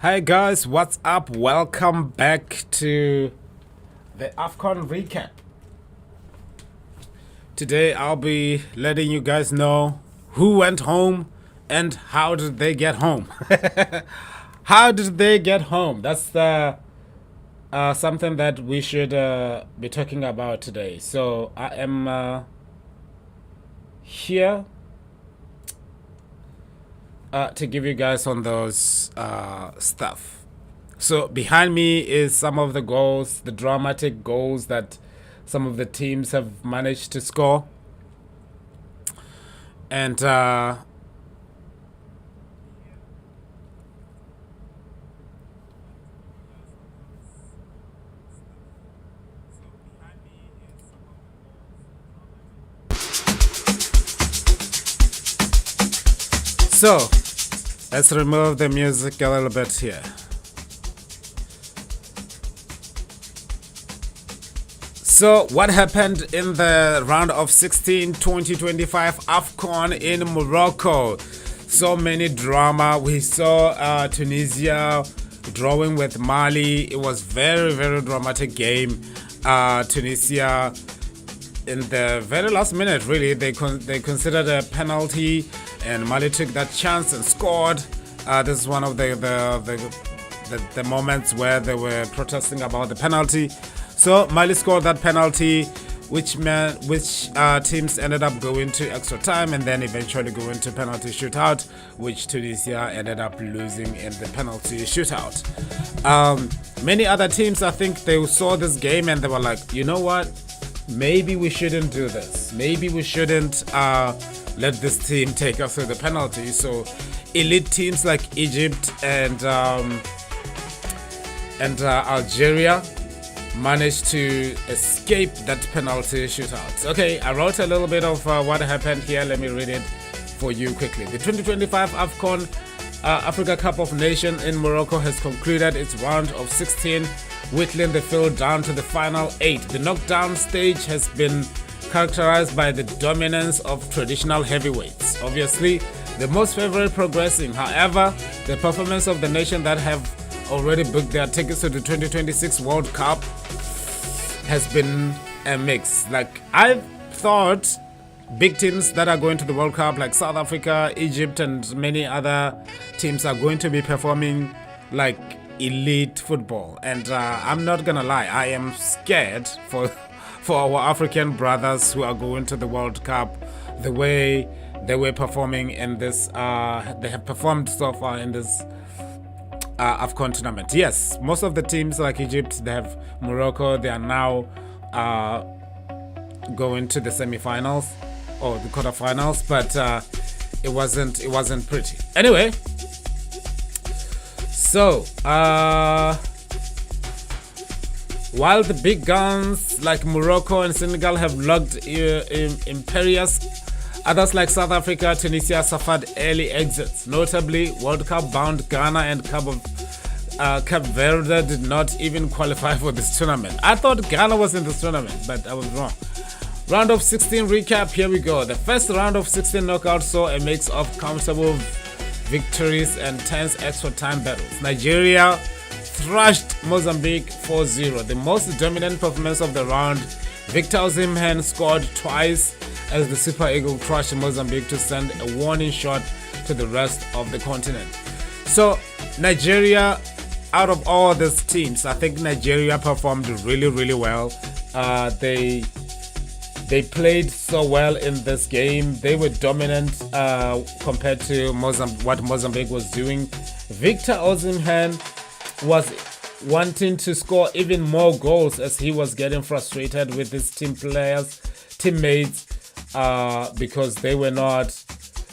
Hi guys, what's up? Welcome back to the AFCON recap. Today I'll be letting you guys know who went home and how did they get home. How did they get home? That's the something that we should be talking about today. So I am here to give you guys on those stuff. So behind me is some of the goals, the dramatic goals that some of the teams have managed to score. And so let's remove the music a little bit here. So what happened in the round of 16 2025 AFCON in Morocco? So many drama. We saw Tunisia drawing with Mali. It was very dramatic game. Tunisia in the very last minute, really, they considered a penalty, and Mali took that chance and scored. This is one of the moments where they were protesting about the penalty. So Mali scored that penalty, which teams ended up going to extra time and then eventually going to penalty shootout, which Tunisia ended up losing in the penalty shootout. Many other teams, I think, they saw this game and they were like, you know what? Maybe we shouldn't do this. Maybe we shouldn't let this team take us through the penalty. So elite teams like Egypt and Algeria managed to escape that penalty shootout. Okay, I wrote a little bit of what happened here. Let me read it for you quickly. The 2025 AFCON Africa Cup of Nations in Morocco has concluded its round of 16, whittling the field down to the final 8. The knockdown stage has been characterized by the dominance of traditional heavyweights. Obviously, the most favorite progressing. However, the performance of the nation that have already booked their tickets to the 2026 World Cup has been a mix. Like, I thought big teams that are going to the World Cup, like South Africa, Egypt, and many other teams, are going to be performing like elite football. And I'm not gonna lie, I am scared for our African brothers who are going to the World Cup, the way they were performing in this they have performed so far in this AFCON tournament. Yes, most of the teams like Egypt, they have Morocco, they are now going to the semi-finals or the quarterfinals, but it wasn't pretty. Anyway, so while the big guns like Morocco and Senegal have looked imperious, others like South Africa, Tunisia suffered early exits. Notably, World Cup-bound Ghana and Cape Verde did not even qualify for this tournament. I thought Ghana was in this tournament, but I was wrong. Round of 16 recap, here we go. The first round of 16 knockout saw a mix of comfortable victories and tense extra time battles. Nigeria thrashed Mozambique 4-0. The most dominant performance of the round, Victor Osimhen scored twice as the Super Eagle crushed Mozambique to send a warning shot to the rest of the continent. So Nigeria, out of all these teams, I think Nigeria performed really well. They played so well in this game. They were dominant compared to what Mozambique was doing. Victor Osimhen was wanting to score even more goals as he was getting frustrated with his teammates, because they were not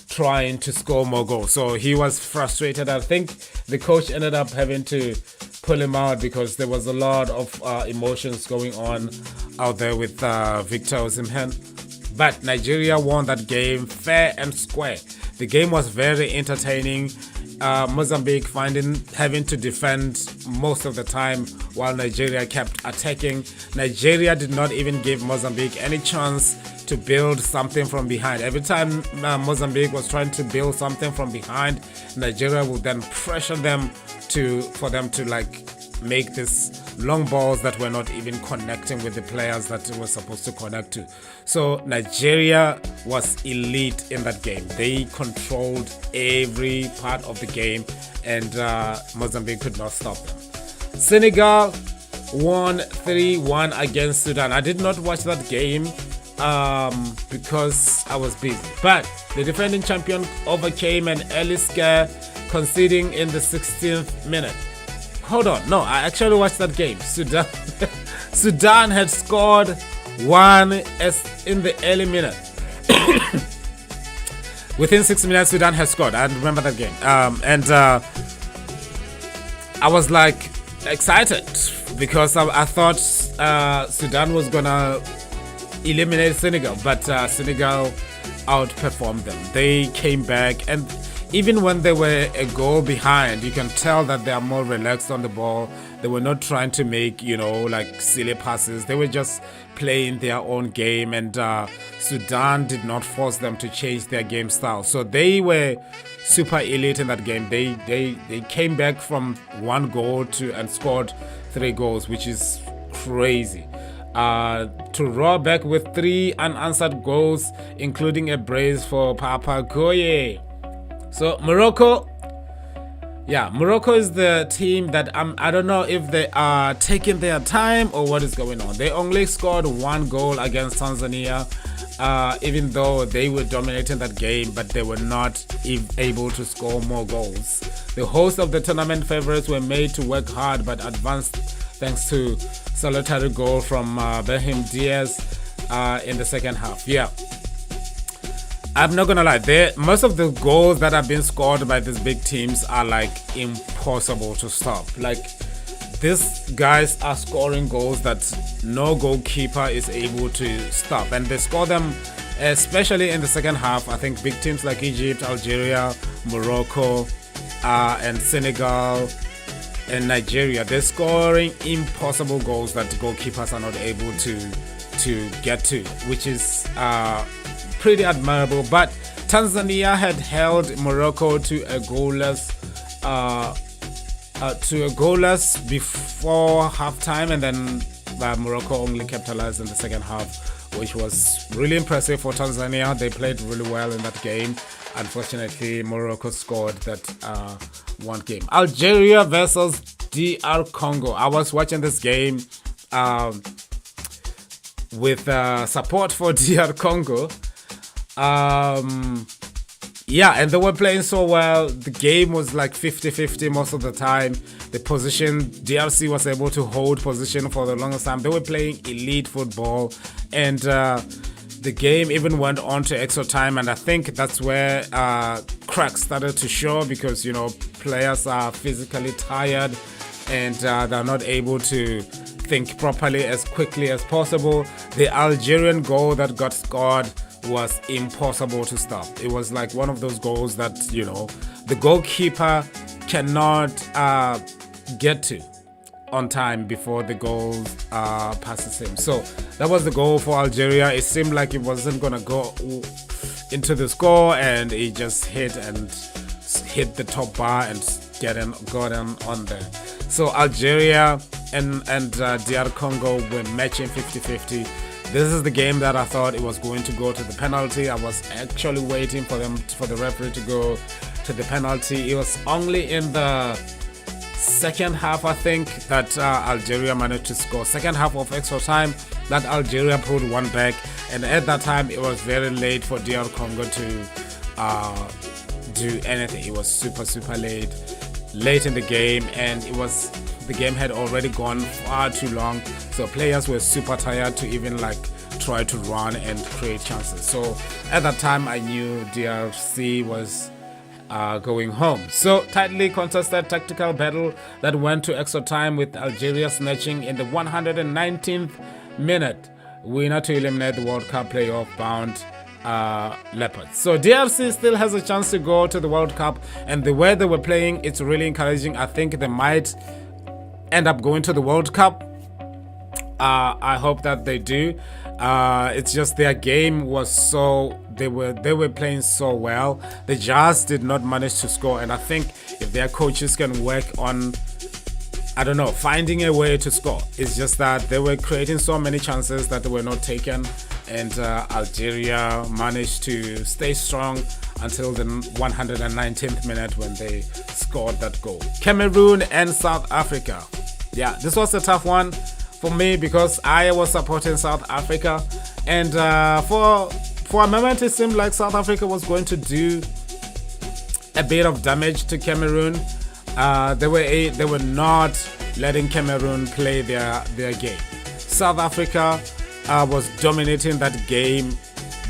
trying to score more goals. So he was frustrated. I think the coach ended up having to pull him out because there was a lot of emotions going on out there with Victor Osimhen. But Nigeria won that game fair and square. The game was very entertaining. Mozambique having to defend most of the time while Nigeria kept attacking. Nigeria did not even give Mozambique any chance to build something from behind. Every time Mozambique was trying to build something from behind, Nigeria would then pressure them for them to like make this long balls that were not even connecting with the players that it was supposed to connect to. So Nigeria was elite in that game. They controlled every part of the game, and Mozambique could not stop them. Senegal won 3-1 against Sudan. I did not watch that game because I was busy, but the defending champion overcame an early scare, conceding in the 16th minute. Hold on, no, I actually watched that game. Sudan had scored one as in the early minute. Within 6 minutes, Sudan had scored. I remember that game. I was like excited because I thought Sudan was gonna eliminate Senegal, but Senegal outperformed them. They came back, and even when they were a goal behind, you can tell that they are more relaxed on the ball. They were not trying to make, like silly passes. They were just playing their own game, and Sudan did not force them to change their game style. So they were super elite in that game. They came back from one goal and scored 3 goals, which is crazy. To roar back with 3 unanswered goals, including a brace for Papa Goye. So Morocco is the team that I don't know if they are taking their time or what is going on. They only scored 1 goal against Tanzania, even though they were dominating that game, but they were not able to score more goals. The hosts of the tournament favorites were made to work hard, but advanced thanks to solitary goal from Brahim Diaz in the second half. Yeah. I'm not gonna lie, most of the goals that have been scored by these big teams are like impossible to stop. Like, these guys are scoring goals that no goalkeeper is able to stop, and they score them especially in the second half. I think big teams like Egypt, Algeria, Morocco, and Senegal and Nigeria, they're scoring impossible goals that goalkeepers are not able to get to, which is pretty admirable. But Tanzania had held Morocco to a goalless before halftime, and then Morocco only capitalized in the second half, which was really impressive for Tanzania. They played really well in that game. Unfortunately, Morocco scored that one game. Algeria versus DR Congo. I was watching this game with support for DR Congo. And they were playing so well. The game was like 50-50 most of the time. The position, DRC was able to hold position for the longest time. They were playing elite football, and the game even went on to extra time, and I think that's where cracks started to show, because players are physically tired, and they're not able to think properly as quickly as possible. The Algerian goal that got scored was impossible to stop. It was like one of those goals that the goalkeeper cannot get to on time before the goal passes him. So that was the goal for Algeria. It seemed like it wasn't gonna go into the score, and it just hit the top bar and got on there. So Algeria and DR Congo were matching 50-50. This is the game that I thought it was going to go to the penalty. I was actually waiting for the referee to go to the penalty. It was only in the second half, I think, that Algeria managed to score. Second half of extra time, that Algeria pulled one back, and at that time it was very late for DR Congo to do anything. It was super late in the game, and the game had already gone far too long, so players were super tired to even try to run and create chances. So at that time I knew DRC was going home. So tightly contested tactical battle that went to extra time, with Algeria snatching in the 119th minute winner to eliminate the World Cup playoff-bound Leopards. So DRC still has a chance to go to the World Cup, and the way they were playing, it's really encouraging. I think they might end up going to the World Cup. I hope that they do. It's just their game was so they were playing so well. They just did not manage to score. And I think if their coaches can work on, I don't know, finding a way to score. It's just that they were creating so many chances that they were not taken. And Algeria managed to stay strong until the 119th minute when they scored that goal. Cameroon and South Africa. Yeah, this was a tough one for me because I was supporting South Africa. And for a moment, it seemed like South Africa was going to do a bit of damage to Cameroon. They were not letting Cameroon play their game. South Africa was dominating that game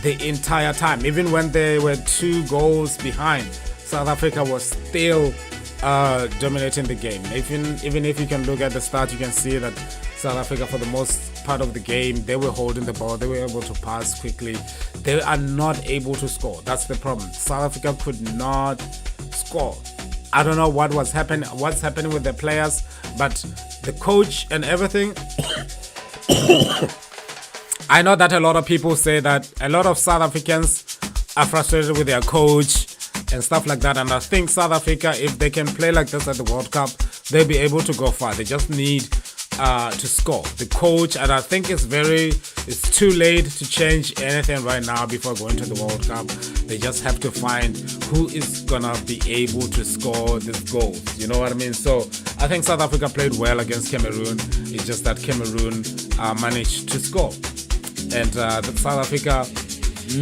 the entire time. Even when they were 2 goals behind, South Africa was still dominating the game. Even if you can look at the stats, you can see that South Africa, for the most part of the game, they were holding the ball. They were able to pass quickly. They are not able to score. That's the problem. South Africa could not score. I don't know what's happening with the players, but the coach and everything. I know that a lot of people say that a lot of South Africans are frustrated with their coach and stuff like that. And I think South Africa, if they can play like this at the World Cup, they'll be able to go far. They just need to score. The coach, and I think it's too late to change anything right now before going to the World Cup. They just have to find who is gonna be able to score these goals. You know what I mean? So I think South Africa played well against Cameroon. It's just that Cameroon managed to score, and South Africa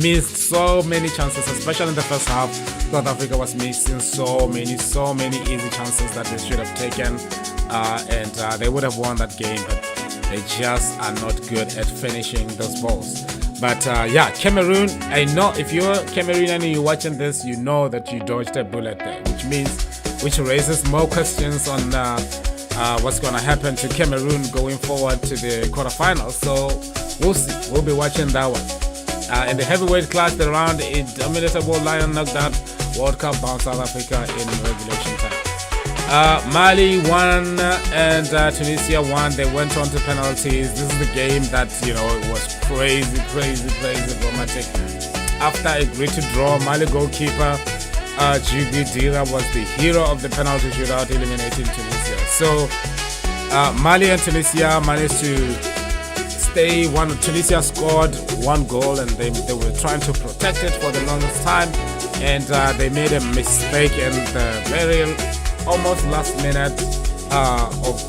missed so many chances, especially in the first half. South Africa was missing so many easy chances that they should have taken, and they would have won that game, but they just are not good at finishing those balls. But yeah, Cameroon, I know if you're Cameroonian and you're watching this, you know that you dodged a bullet there, which raises more questions on what's going to happen to Cameroon going forward to the quarterfinals. So we'll see. We'll be watching that one. In the heavyweight class, the round, Indomitable Lions knocked out World Cup-bound South Africa in regulation time. Mali won and Tunisia won. They went on to penalties. This is the game that, it was crazy dramatic. After a gritty draw, Mali goalkeeper Djibril Dira was the hero of the penalty shootout, eliminating Tunisia. So Mali and Tunisia managed to stay one. Tunisia scored 1 goal and they were trying to protect it for the longest time, and they made a mistake in the very almost last minute of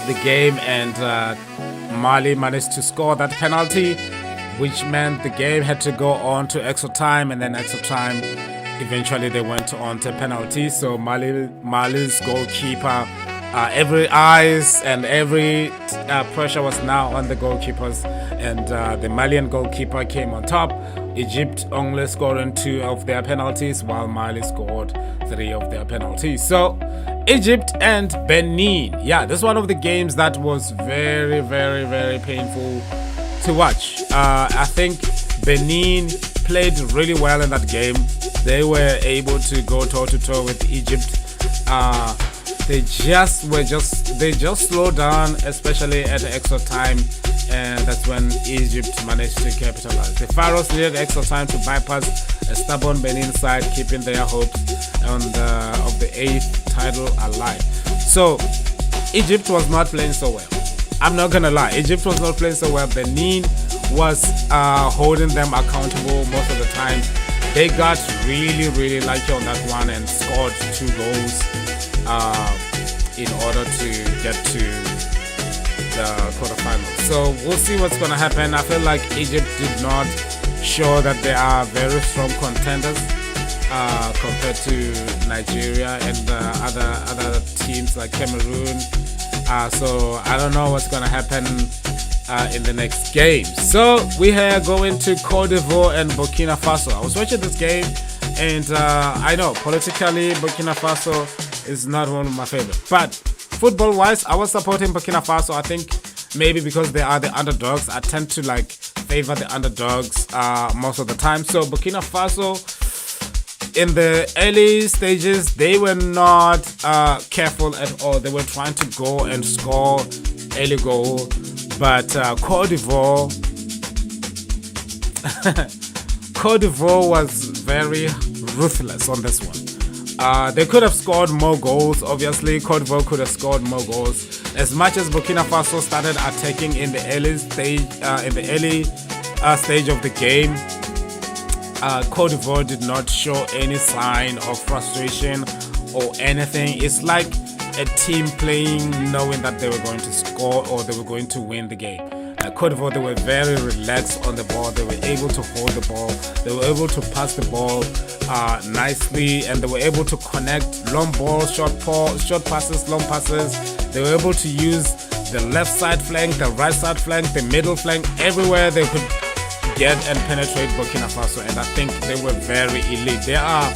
the game, and Mali managed to score that penalty, which meant the game had to go on to extra time, and then extra time eventually they went on to penalty. So Mali's goalkeeper, every eyes and every pressure was now on the goalkeepers, and the Malian goalkeeper came on top. Egypt only scoring 2 of their penalties, while Mali scored 3 of their penalties. So Egypt and Benin. Yeah, this is one of the games that was very painful to watch. I think Benin played really well in that game. They were able to go toe to toe with Egypt. They just slowed down, especially at the extra time, and that's when Egypt managed to capitalize. The Pharaohs needed extra time to bypass a stubborn Benin side, keeping their hopes of the 8th title alive. So Egypt was not playing so well. I'm not gonna lie, Egypt was not playing so well. Benin was holding them accountable most of the time. They got really lucky on that one and scored 2 goals in order to get to the quarterfinals. So we'll see what's going to happen. I feel like Egypt did not show that they are very strong contenders compared to Nigeria and other teams like Cameroon. So I don't know what's going to happen in the next game. So we are going to Côte d'Ivoire and Burkina Faso. I was watching this game, and I know politically Burkina Faso is not one of my favorites, but football wise I was supporting Burkina Faso. I think maybe because they are the underdogs, I tend to favor the underdogs most of the time. So Burkina Faso, in the early stages, they were not careful at all. They were trying to go and score early goal, But Côte d'Ivoire Côte d'Ivoire was very ruthless on this one. They could have scored more goals. Obviously, Côte d'Ivoire could have scored more goals. As much as Burkina Faso started attacking in the early stage of the game, Côte d'Ivoire did not show any sign of frustration or anything. It's like a team playing knowing that they were going to score or they were going to win the game. Côte d'Ivoire, they were very relaxed on the ball. They were able to hold the ball. They were able to pass the ball nicely, and they were able to connect long balls, short passes, long passes. They were able to use the left side flank, the right side flank, the middle flank, everywhere they could get and penetrate Burkina Faso, and I think they were very elite. They are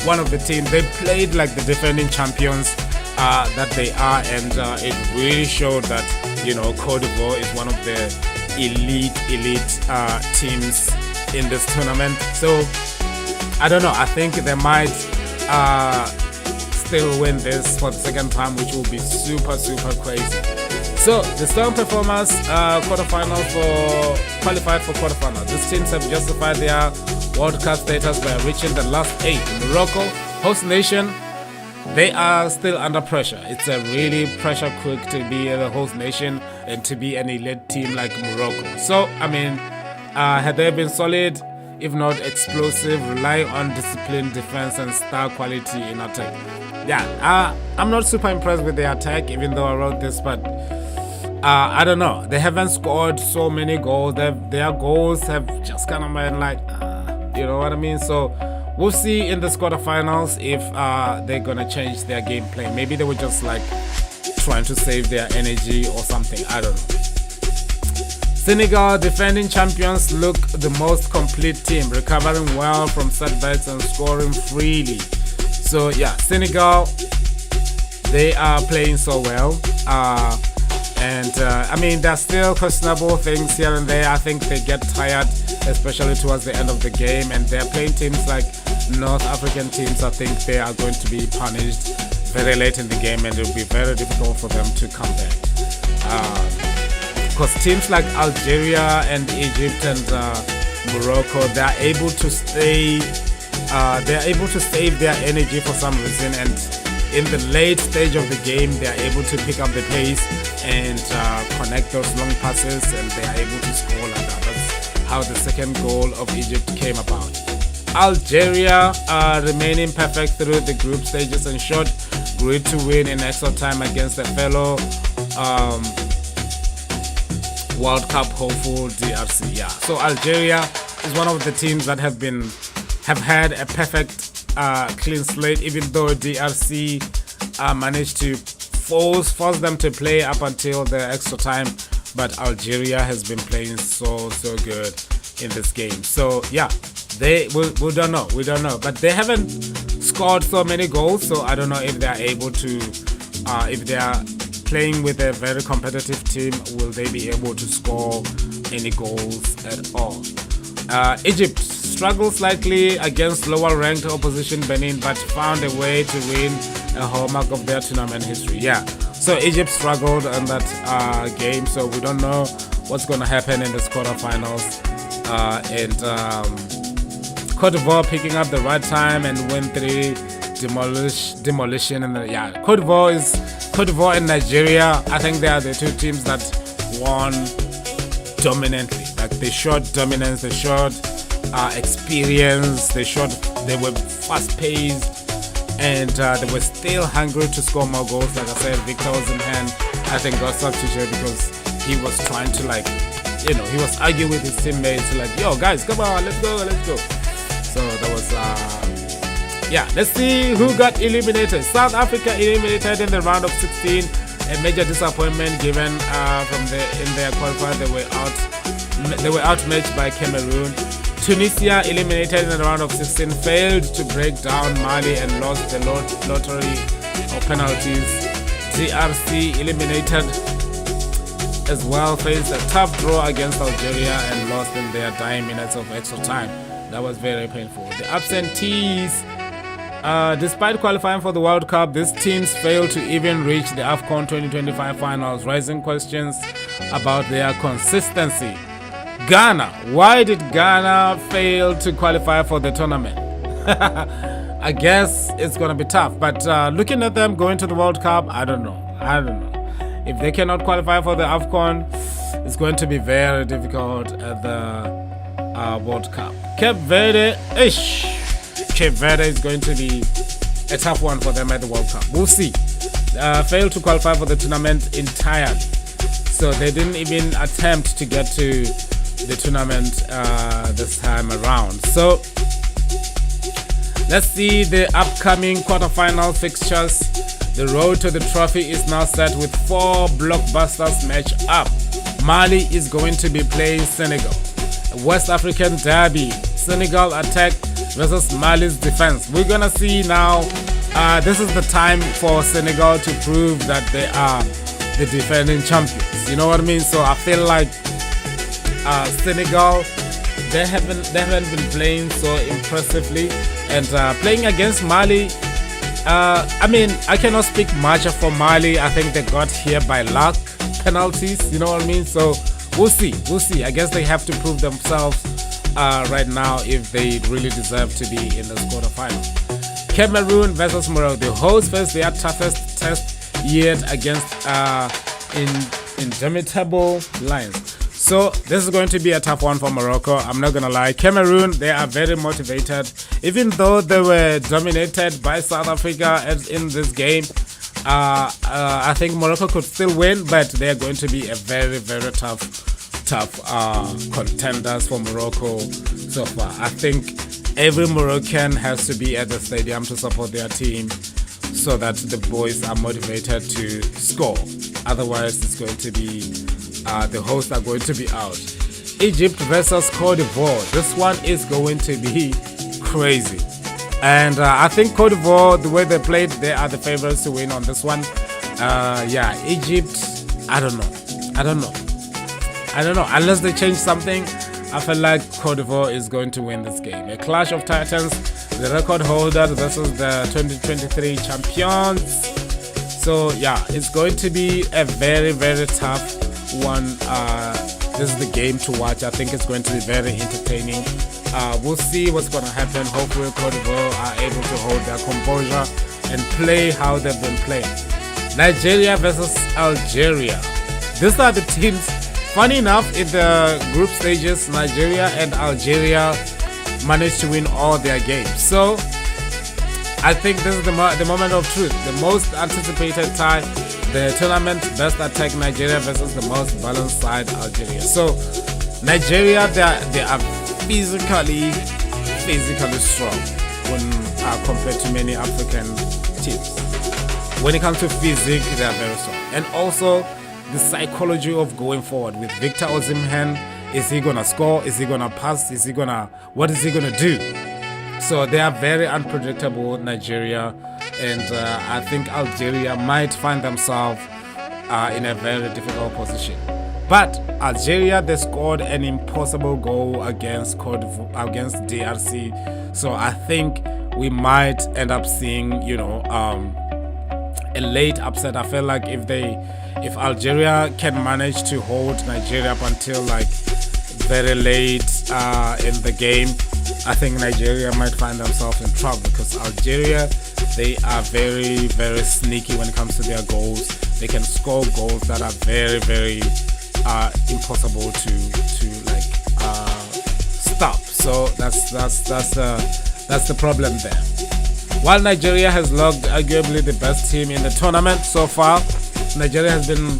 one of the teams. They played like the defending champions that they are, and it really showed that, you know, Côte d'Ivoire is one of the elite teams in this tournament. So I don't know, I think they might still win this for the second time, which will be super crazy. So the strong performers qualified for quarterfinals. These teams have justified their World Cup status by reaching the last 8. Morocco, host nation, they are still under pressure. It's a really pressure cook to be the host nation and to be an elite team like Morocco. So, I mean, had they been solid, if not explosive, relying on discipline, defense, and star quality in attack. Yeah, I'm not super impressed with their attack, even though I wrote this, but I don't know. They haven't scored so many goals. Their goals have just kind of been like, you know what I mean? So we'll see in the quarterfinals if they're gonna change their gameplay. Maybe they were just like trying to save their energy or something. I don't know. Senegal, defending champions, look the most complete team, recovering well from setbacks and scoring freely. So yeah, Senegal, they are playing so well. I mean, there's still questionable things here and there. I think they get tired, especially towards the end of the game, and they're playing teams like North African teams. I think they are going to be punished very late in the game, and it will be very difficult for them to come back. Because teams like Algeria and Egypt and Morocco, they are able to stay. They are able to save their energy for some reason, and in the late stage of the game, they are able to pick up the pace and connect those long passes, and they are able to score like that. That's how the second goal of Egypt came about. Algeria remaining perfect through the group stages and shot great to win in extra time against a fellow World Cup hopeful DRC. Yeah, so Algeria is one of the teams that have had a perfect clean slate, even though DRC managed to force them to play up until the extra time, but Algeria has been playing so good in this game. So yeah, we don't know, but they haven't scored so many goals, so I don't know if they are able to if they are playing with a very competitive team, will they be able to score any goals at all? Egypt struggled slightly against lower ranked opposition Benin, but found a way to win a hallmark of their tournament history. Yeah, so Egypt struggled in that game, so we don't know what's going to happen in the quarterfinals. Côte d'Ivoire picking up the right time and win 3 demolition. And Côte d'Ivoire and Nigeria, I think they are the two teams that won dominantly. Like they showed dominance, they showed experience, they were fast paced, and they were still hungry to score more goals. Like I said, Victor Osimhen, I think, got substituted because he was trying to, like, you know, he was arguing with his teammates like, yo guys, come on, let's go. So that was let's see who got eliminated. South Africa eliminated in the round of 16. A major disappointment given in their qualifier. They were outmatched by Cameroon. Tunisia eliminated in the round of 16, failed to break down Mali and lost the lottery of penalties. DRC eliminated as well, faced a tough draw against Algeria and lost in their dying minutes of extra time. That was very painful. The absentees, despite qualifying for the World Cup, these teams failed to even reach the AFCON 2025 finals, raising questions about their consistency. Ghana. Why did Ghana fail to qualify for the tournament? I guess it's going to be tough. But looking at them going to the World Cup, I don't know. If they cannot qualify for the AFCON, it's going to be very difficult at the World Cup. Cape Verde is going to be a tough one for them at the World Cup. We'll see. Failed to qualify for the tournament entirely. So they didn't even attempt to get to the tournament this time around. So let's see the upcoming quarterfinal fixtures. The road to the trophy is now set with 4 blockbusters match up. Mali is going to be playing Senegal. West African Derby, Senegal attack versus Mali's defense. We're gonna see now. This is the time for Senegal to prove that they are the defending champions. You know what I mean? So I feel like Senegal, they haven't been playing so impressively, and playing against Mali. I mean, I cannot speak much for Mali. I think they got here by luck, penalties. You know what I mean? So we'll see. I guess they have to prove themselves right now if they really deserve to be in the quarterfinal. Cameroon versus Morocco. The hosts face their toughest test yet against Indomitable Lions. So this is going to be a tough one for Morocco. I'm not gonna lie. Cameroon, they are very motivated. Even though they were dominated by South Africa in this game, I think Morocco could still win, but they are going to be a very, very tough contenders for Morocco so far. I think every Moroccan has to be at the stadium to support their team so that the boys are motivated to score. Otherwise, it's going to be the hosts are going to be out. Egypt versus Côte d'Ivoire. This one is going to be crazy. And I think Côte d'Ivoire, the way they played, they are the favorites to win on this one. Egypt, I don't know. Unless they change something, I feel like Côte d'Ivoire is going to win this game. A clash of titans, the record holders versus the 2023 champions. So yeah, it's going to be a very, very tough one. This is the game to watch. I think it's going to be very entertaining. We'll see what's going to happen. Hopefully Côte d'Ivoire are able to hold their composure and play how they've been playing. Nigeria versus Algeria. These are the teams. Funny enough, in the group stages, Nigeria and Algeria managed to win all their games. So I think this is the moment of truth. The most anticipated tie, the tournament best attack Nigeria versus the most balanced side Algeria. So Nigeria, they are physically strong when compared to many African teams. When it comes to physique, they are very strong. And also the psychology of going forward with Victor Osimhen. Is he gonna score? Is he gonna pass? What is he gonna do? So they are very unpredictable, Nigeria, and I think Algeria might find themselves in a very difficult position. But Algeria, they scored an impossible goal against DRC, so I think we might end up seeing, a late upset. I feel like if Algeria can manage to hold Nigeria up until like very late in the game, I think Nigeria might find themselves in trouble, because Algeria, they are very, very sneaky when it comes to their goals. They can score goals that are very, very impossible to stop. So that's the problem there. While Nigeria has logged arguably the best team in the tournament so far, Nigeria has been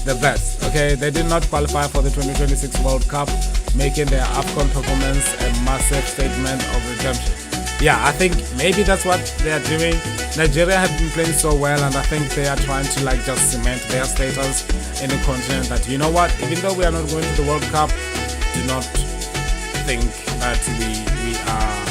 the best. Okay, they did not qualify for the 2026 World Cup, making their AFCON performance a massive statement of redemption. Yeah, I think maybe that's what they are doing. Nigeria have been playing so well, and I think they are trying to just cement their status in the continent. That, you know what, even though we are not going to the World Cup, do not think that we are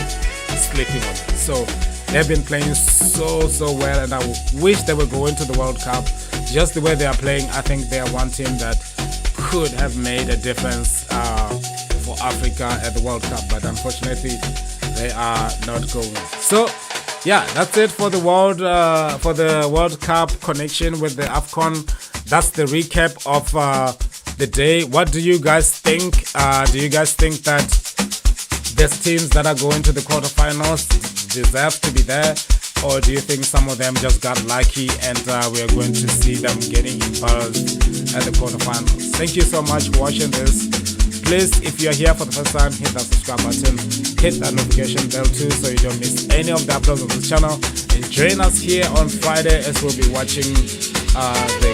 sleeping on it. So they've been playing so well, and I wish they were going to the World Cup. Just the way they are playing, I think they are one team that could have made a difference for Africa at the World Cup, but unfortunately they are not going. So yeah, that's it for the World Cup connection with the AFCON. That's the recap of the day. What do you guys think? Do you guys think that these teams that are going to the quarterfinals deserve to be there? Or do you think some of them just got lucky and we are going to see them getting embarrassed at the quarterfinals? Thank you so much for watching this. Please, if you're here for the first time, hit that subscribe button, hit that notification bell too so you don't miss any of the uploads on this channel. And join us here on Friday as we'll be watching the